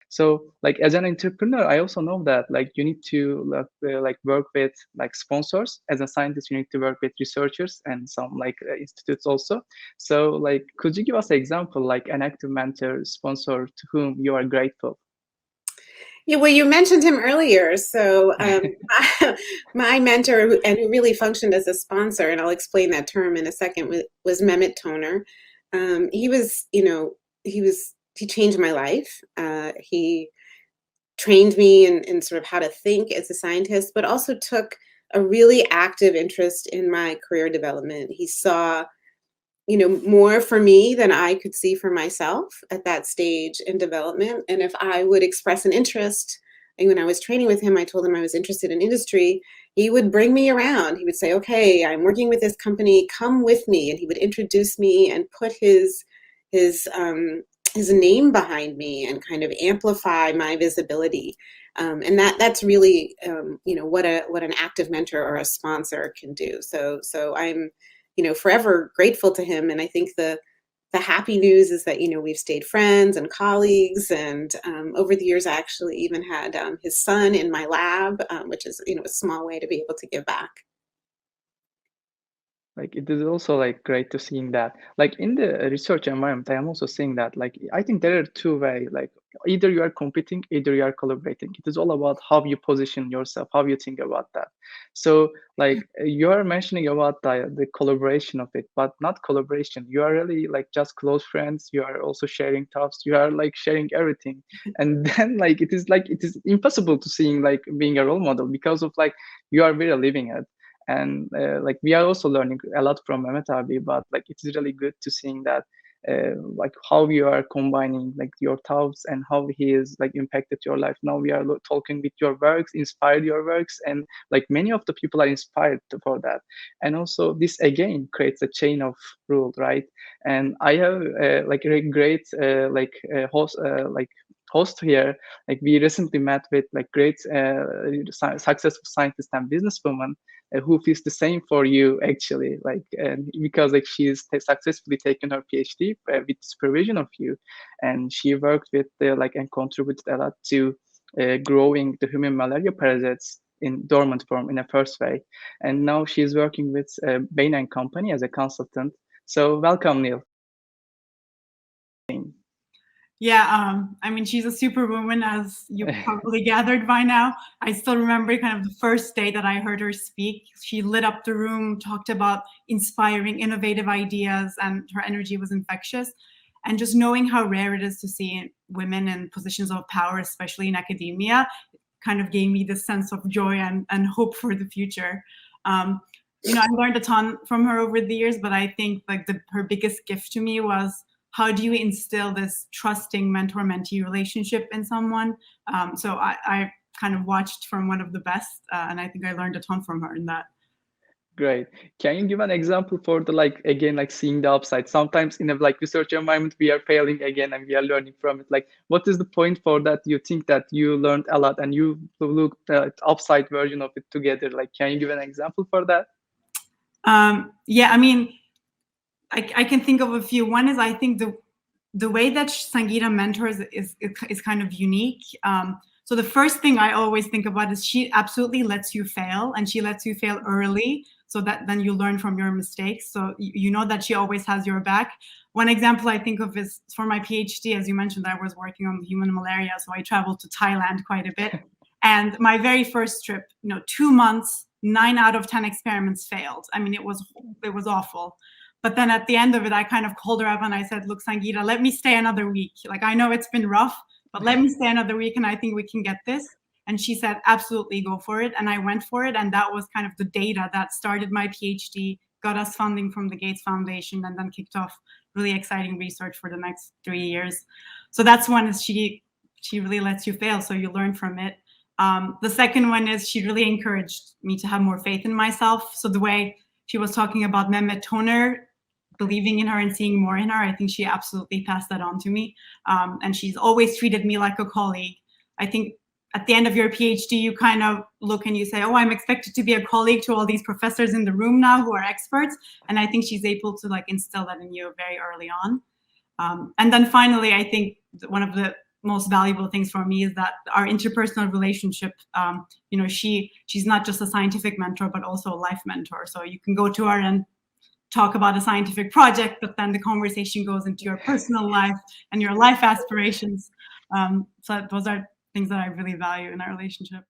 So like as an entrepreneur, I also know that like you need to like work with like sponsors. As a scientist, you need to work with researchers and some like institutes also. So like, could you give us an example, like an active mentor sponsor to whom you are grateful? Yeah, well, you mentioned him earlier. So, my mentor, and who really functioned as a sponsor, and I'll explain that term in a second, was Mehmet Toner. He was, he changed my life. He trained me in sort of how to think as a scientist, but also took a really active interest in my career development. He saw, more for me than I could see for myself at that stage in development. And if I would express an interest, and when I was training with him, I told him I was interested in industry, he would bring me around. He would say, okay, I'm working with this company, come with me. And he would introduce me and put his his name behind me and kind of amplify my visibility. And that's really what an active mentor or a sponsor can do. So I'm forever grateful to him. And I think the happy news is that, we've stayed friends and colleagues. And over the years, I actually even had his son in my lab, which is, a small way to be able to give back. Like it is also like great to seeing that like in the research environment. I am also seeing that like I think there are two way, like either you are competing, either you are collaborating. It is all about how you position yourself, how you think about that. So like you are mentioning about the collaboration of it, but not collaboration. You are really like just close friends. You are also sharing tasks, you are like sharing everything. And then like it is impossible to seeing like being a role model because of like you are really living it. And like we are also learning a lot from Mehmet abi, but like it is really good to seeing that like how you are combining like your thoughts and how he is like impacted your life. Now we are talking with your works, inspired your works, and like many of the people are inspired for that. And also this again creates a chain of rule, right? And I have like a great host here. Like we recently met with like great successful scientists and businesswomen who feels the same for you actually, like because like she's successfully taken her PhD with supervision of you, and she worked with like and contributed a lot to growing the human malaria parasites in dormant form in a first way. And now she's working with Bain and Company as a consultant. So welcome, Neil. Yeah, I mean, she's a superwoman, as you probably gathered by now. I still remember kind of the first day that I heard her speak. She lit up the room, talked about inspiring, innovative ideas, and her energy was infectious. And just knowing how rare it is to see women in positions of power, especially in academia, kind of gave me this sense of joy and hope for the future. I learned a ton from her over the years, but I think like her biggest gift to me was how do you instill this trusting mentor-mentee relationship in someone? So I kind of watched from one of the best, and I think I learned a ton from her in that. Great. Can you give an example for the like again like seeing the upside? Sometimes in a like research environment we are failing again and we are learning from it. Like what is the point for that? You think that you learned a lot and you look the upside version of it together. Like can you give an example for that? Yeah, I mean, I can think of a few. One is I think the way that Sangeeta mentors is kind of unique. So the first thing I always think about is she absolutely lets you fail, and she lets you fail early so that then you learn from your mistakes. So you know that she always has your back. One example I think of is for my PhD, as you mentioned, I was working on human malaria. So I traveled to Thailand quite a bit. And my very first trip, 2 months, 9 out of 10 experiments failed. I mean, it was awful. But then at the end of it, I kind of called her up and I said, look, Sangeeta, let me stay another week. Like, I know it's been rough, but let me stay another week and I think we can get this. And she said, absolutely, go for it. And I went for it. And that was kind of the data that started my PhD, got us funding from the Gates Foundation, and then kicked off really exciting research for the next 3 years. So that's one, is she really lets you fail, so you learn from it. The second one is she really encouraged me to have more faith in myself. So the way she was talking about Mehmet Toner, believing in her and seeing more in her, I think she absolutely passed that on to me. And she's always treated me like a colleague. I think at the end of your PhD, you kind of look and you say, oh, I'm expected to be a colleague to all these professors in the room now who are experts. And I think she's able to like instill that in you very early on. And then finally, I think one of the most valuable things for me is that our interpersonal relationship, she's not just a scientific mentor, but also a life mentor. So you can go to her and talk about a scientific project, but then the conversation goes into your personal life and your life aspirations. So those are things that I really value in our relationship.